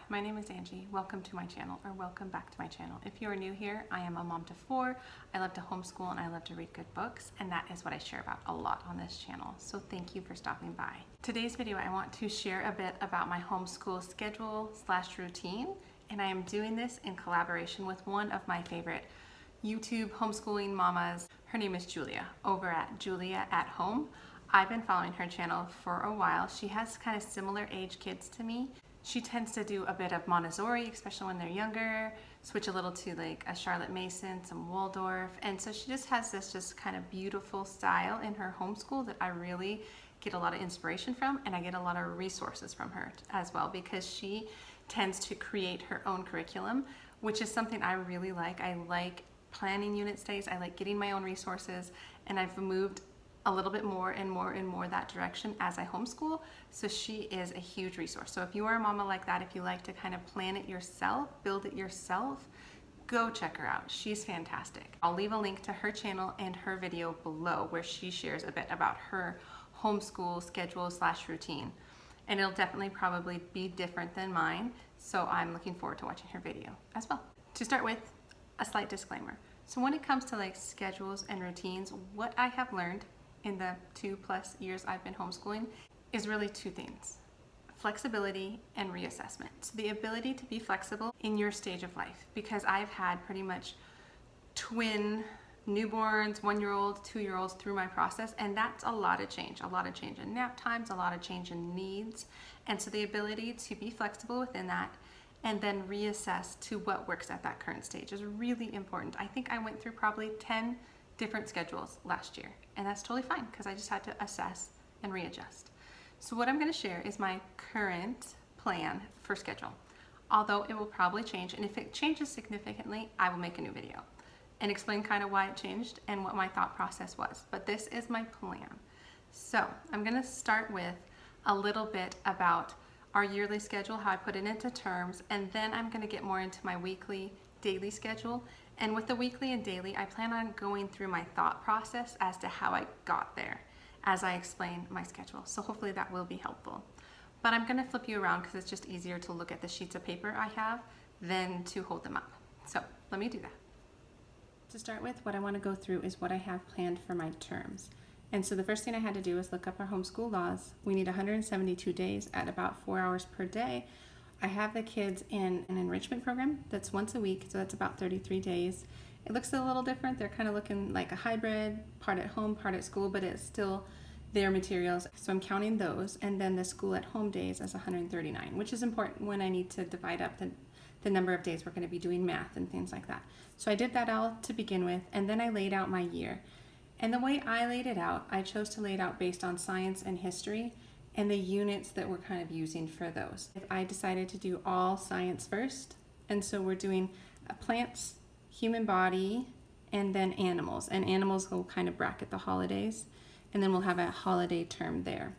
my name is Angie. Welcome to my channel, or welcome back to my channel. If you are new here, I am a mom to 4. I love to homeschool and I love to read good books, and that is what I share about a lot on this channel. So thank you for stopping by. Today's video, I want to share a bit about my homeschool schedule / routine, and I am doing this in collaboration with one of my favorite YouTube homeschooling mamas. Her name is Julia, over at Julia at Home. I've been following her channel for a while. She has kind of similar age kids to me. She tends to do a bit of Montessori, especially when they're younger, switch a little to like a Charlotte Mason, some Waldorf. And so she just has this just kind of beautiful style in her homeschool that I really get a lot of inspiration from, and I get a lot of resources from her as well, because she tends to create her own curriculum, which is something I really like. I like planning unit studies. I like getting my own resources, and I've moved a little bit more and more that direction as I homeschool. So she is a huge resource. So if you are a mama like that, if you like to kind of plan it yourself, build it yourself, go check her out. She's fantastic. I'll leave a link to her channel and her video below where she shares a bit about her homeschool schedule / routine. And it'll definitely probably be different than mine. So I'm looking forward to watching her video as well. To start with, a slight disclaimer. So when it comes to like schedules and routines, what I have learned in the 2+ years I've been homeschooling is really 2 things: flexibility and reassessment. So the ability to be flexible in your stage of life, because I've had pretty much twin newborns, 1-year-old, 2-year-olds through my process, and that's a lot of change in nap times, a lot of change in needs. And so the ability to be flexible within that and then reassess to what works at that current stage is really important. I think I went through probably 10 different schedules last year, and that's totally fine because I just had to assess and readjust. So what I'm going to share is my current plan for schedule, although it will probably change, and if it changes significantly, I will make a new video and explain kind of why it changed and what my thought process was. But this is my plan. So I'm going to start with a little bit about our yearly schedule, how I put it into terms, and then I'm going to get more into my weekly, daily schedule. And with the weekly and daily, I plan on going through my thought process as to how I got there as I explain my schedule. So hopefully that will be helpful. But I'm going to flip you around because it's just easier to look at the sheets of paper I have than to hold them up. So let me do that. To start with, what I want to go through is what I have planned for my terms. And so the first thing I had to do was look up our homeschool laws. We need 172 days at about 4 hours per day. I have the kids in an enrichment program that's once a week, so that's about 33 days. It looks a little different. They're kind of looking like a hybrid, part at home, part at school, but it's still their materials. So I'm counting those, and then the school at home days as 139, which is important when I need to divide up the number of days we're going to be doing math and things like that. So I did that all to begin with, and then I laid out my year. And the way I laid it out, I chose to lay it out based on science and history and the units that we're kind of using for those. I decided to do all science first, and so we're doing plants, human body, and then animals. And animals will kind of bracket the holidays, and then we'll have a holiday term there.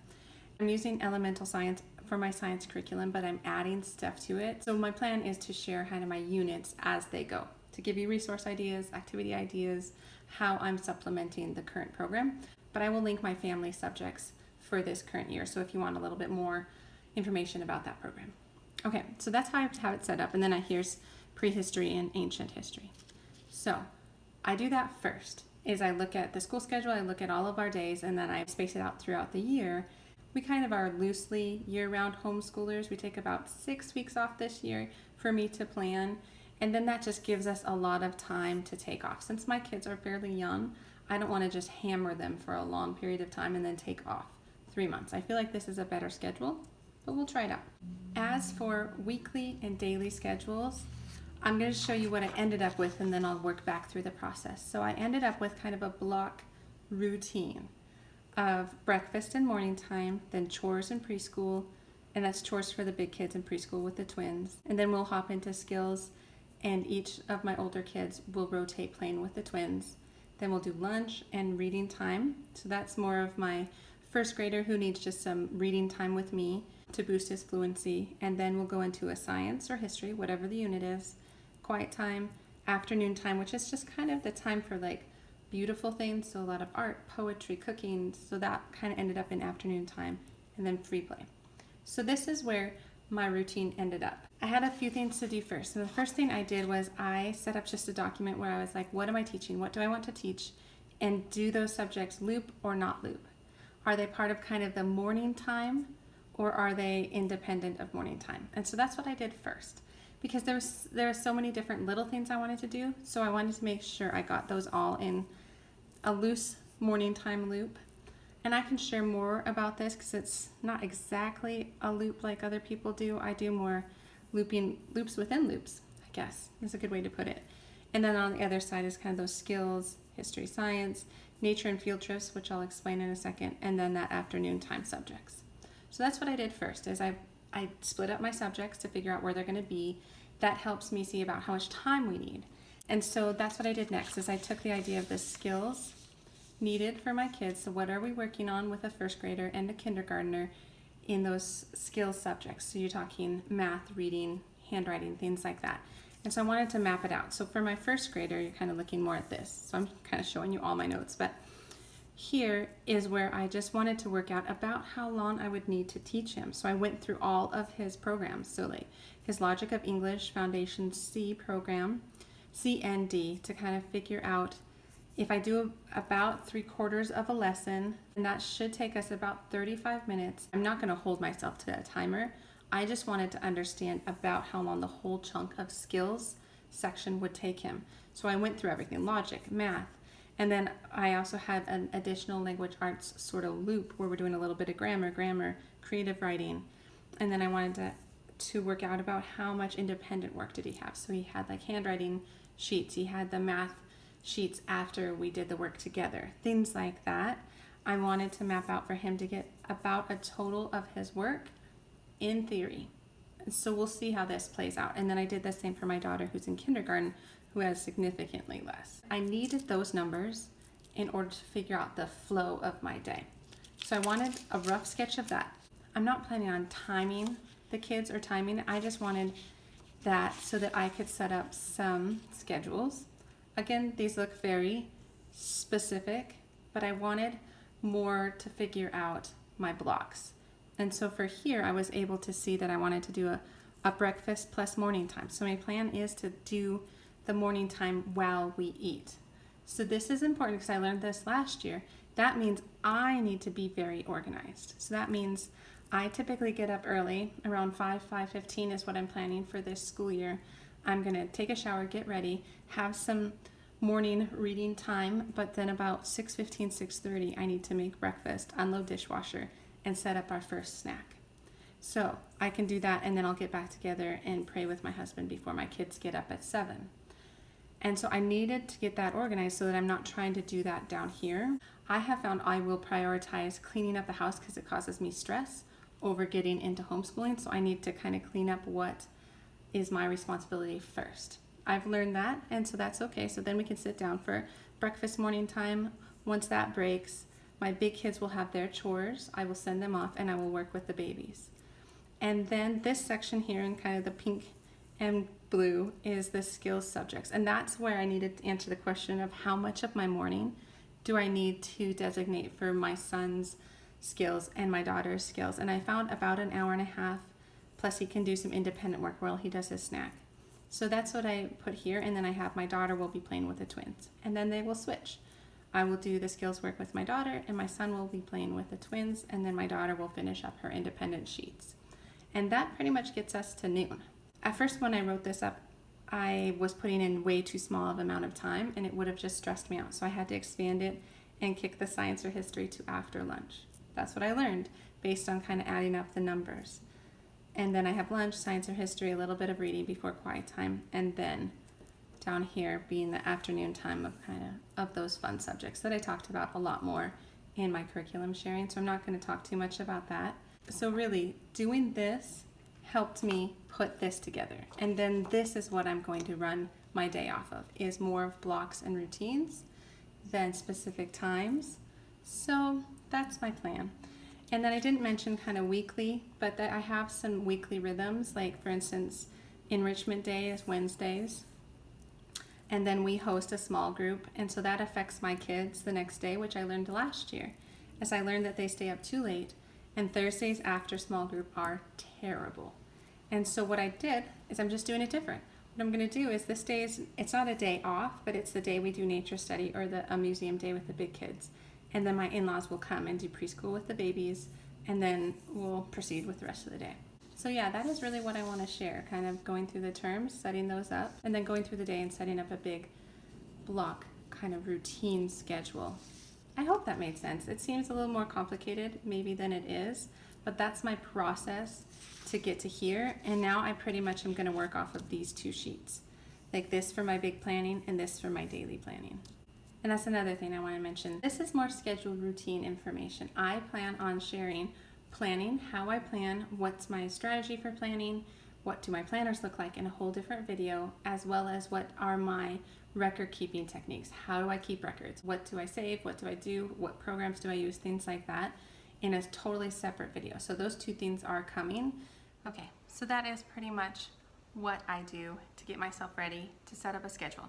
I'm using elemental science for my science curriculum, but I'm adding stuff to it. So my plan is to share kind of my units as they go, to give you resource ideas, activity ideas, how I'm supplementing the current program. But I will link my family subjects for this current year, so if you want a little bit more information about that program. Okay, so that's how I have it set up, and then here's prehistory and ancient history. So I do that first, is I look at the school schedule, I look at all of our days, and then I space it out throughout the year. We kind of are loosely year-round homeschoolers. We take about 6 weeks off this year for me to plan, and then that just gives us a lot of time to take off. Since my kids are fairly young, I don't want to just hammer them for a long period of time and then take off 3 months. I feel like this is a better schedule, but we'll try it out. As for weekly and daily schedules, I'm going to show you what I ended up with, and then I'll work back through the process. So I ended up with kind of a block routine of breakfast and morning time, then chores in preschool, and that's chores for the big kids in preschool with the twins. And then we'll hop into skills, and each of my older kids will rotate playing with the twins. Then we'll do lunch and reading time. So that's more of my first grader who needs just some reading time with me to boost his fluency. And then we'll go into a science or history, whatever the unit is, quiet time, afternoon time, which is just kind of the time for like beautiful things. So a lot of art, poetry, cooking. So that kind of ended up in afternoon time, and then free play. So this is where my routine ended up. I had a few things to do first. And the first thing I did was I set up just a document where I was like, what am I teaching? What do I want to teach? And do those subjects loop or not loop? Are they part of kind of the morning time, or are they independent of morning time? And so that's what I did first, because there are so many different little things I wanted to do. So I wanted to make sure I got those all in a loose morning time loop. And I can share more about this because it's not exactly a loop like other people do. I do more loops within loops, I guess is a good way to put it. And then on the other side is kind of those skills, history, science, nature and field trips, which I'll explain in a second, and then that afternoon time subjects. So that's what I did first, is I split up my subjects to figure out where they're going to be. That helps me see about how much time we need. And so that's what I did next, is I took the idea of the skills needed for my kids. So what are we working on with a first grader and a kindergartner in those skills subjects? So you're talking math, reading, handwriting, things like that. And so I wanted to map it out. So for my first grader, you're kind of looking more at this. So I'm kind of showing you all my notes, but here is where I just wanted to work out about how long I would need to teach him. So I went through all of his programs. So like his Logic of English Foundation C program, C and D, to kind of figure out if I do about 3/4 of a lesson, and that should take us about 35 minutes. I'm not going to hold myself to that timer. I just wanted to understand about how long the whole chunk of skills section would take him. So I went through everything, logic, math, and then I also had an additional language arts sort of loop where we're doing a little bit of grammar, creative writing, and then I wanted to work out about how much independent work did he have. So he had like handwriting sheets, he had the math sheets after we did the work together, things like that. I wanted to map out for him to get about a total of his work in theory. So we'll see how this plays out. And then I did the same for my daughter who's in kindergarten, who has significantly less. I needed those numbers in order to figure out the flow of my day. So I wanted a rough sketch of that. I'm not planning on timing the kids or timing. I just wanted that so that I could set up some schedules. Again, these look very specific, but I wanted more to figure out my blocks. And so for here, I was able to see that I wanted to do a breakfast plus morning time. So my plan is to do the morning time while we eat. So this is important because I learned this last year. That means I need to be very organized. So that means I typically get up early, around 5:15 is what I'm planning for this school year. I'm going to take a shower, get ready, have some morning reading time, but then about 6:15, 6:30, I need to make breakfast, unload dishwasher, and set up our first snack. So I can do that, and then I'll get back together and pray with my husband before my kids get up at 7. And so I needed to get that organized so that I'm not trying to do that down here. I have found I will prioritize cleaning up the house because it causes me stress over getting into homeschooling. So I need to kind of clean up what is my responsibility first. I've learned that, and so that's okay. So then we can sit down for breakfast morning time. Once that breaks, my big kids will have their chores. I will send them off and I will work with the babies. And then this section here in kind of the pink and blue is the skills subjects. And that's where I needed to answer the question of how much of my morning do I need to designate for my son's skills and my daughter's skills. And I found about an hour and a half, plus he can do some independent work while he does his snack. So that's what I put here. And then I have my daughter will be playing with the twins. And then they will switch. I will do the skills work with my daughter, and my son will be playing with the twins, and then my daughter will finish up her independent sheets. And that pretty much gets us to noon. At first, when I wrote this up, I was putting in way too small of amount of time, and it would have just stressed me out. So I had to expand it and kick the science or history to after lunch. That's what I learned based on kind of adding up the numbers. And then I have lunch, science or history, a little bit of reading before quiet time, and then down here being the afternoon time of of those fun subjects that I talked about a lot more in my curriculum sharing. So I'm not going to talk too much about that. So really doing this helped me put this together. And then this is what I'm going to run my day off of, is more of blocks and routines than specific times. So that's my plan. And then I didn't mention kind of weekly, but that I have some weekly rhythms, like for instance, enrichment day is Wednesdays. And then we host a small group, and so that affects my kids the next day, which I learned last year, as I learned that they stay up too late, and Thursdays after small group are terrible. And so what I did is I'm just doing it different. What I'm going to do is this day it's not a day off, but it's the day we do nature study or a museum day with the big kids. And then my in-laws will come and do preschool with the babies, and then we'll proceed with the rest of the day. So yeah, that is really what I want to share, kind of going through the terms, setting those up, and then going through the day and setting up a big block kind of routine schedule. I hope that made sense. It seems a little more complicated maybe than it is, but that's my process to get to here. And now I pretty much am going to work off of these two sheets, like this for my big planning and this for my daily planning. And that's another thing I want to mention. This is more scheduled routine information. I plan on sharing planning, how I plan, what's my strategy for planning, what do my planners look like in a whole different video, as well as what are my record keeping techniques. How do I keep records? What do I save? What do I do? What programs do I use? Things like that in a totally separate video. So those two things are coming. Okay, so that is pretty much what I do to get myself ready to set up a schedule.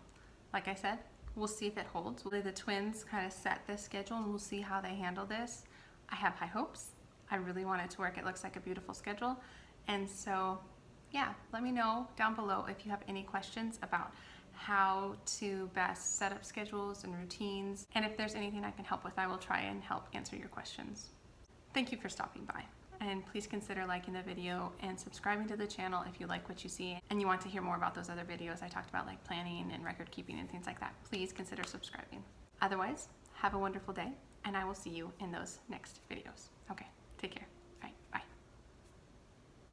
Like I said, we'll see if it holds. The twins kind of set this schedule and we'll see how they handle this. I have high hopes. I really want it to work. It looks like a beautiful schedule. And so, yeah, let me know down below if you have any questions about how to best set up schedules and routines. And if there's anything I can help with, I will try and help answer your questions. Thank you for stopping by. And please consider liking the video and subscribing to the channel if you like what you see and you want to hear more about those other videos I talked about, like planning and record keeping and things like that. Please consider subscribing. Otherwise, have a wonderful day, and I will see you in those next videos. Okay, take care.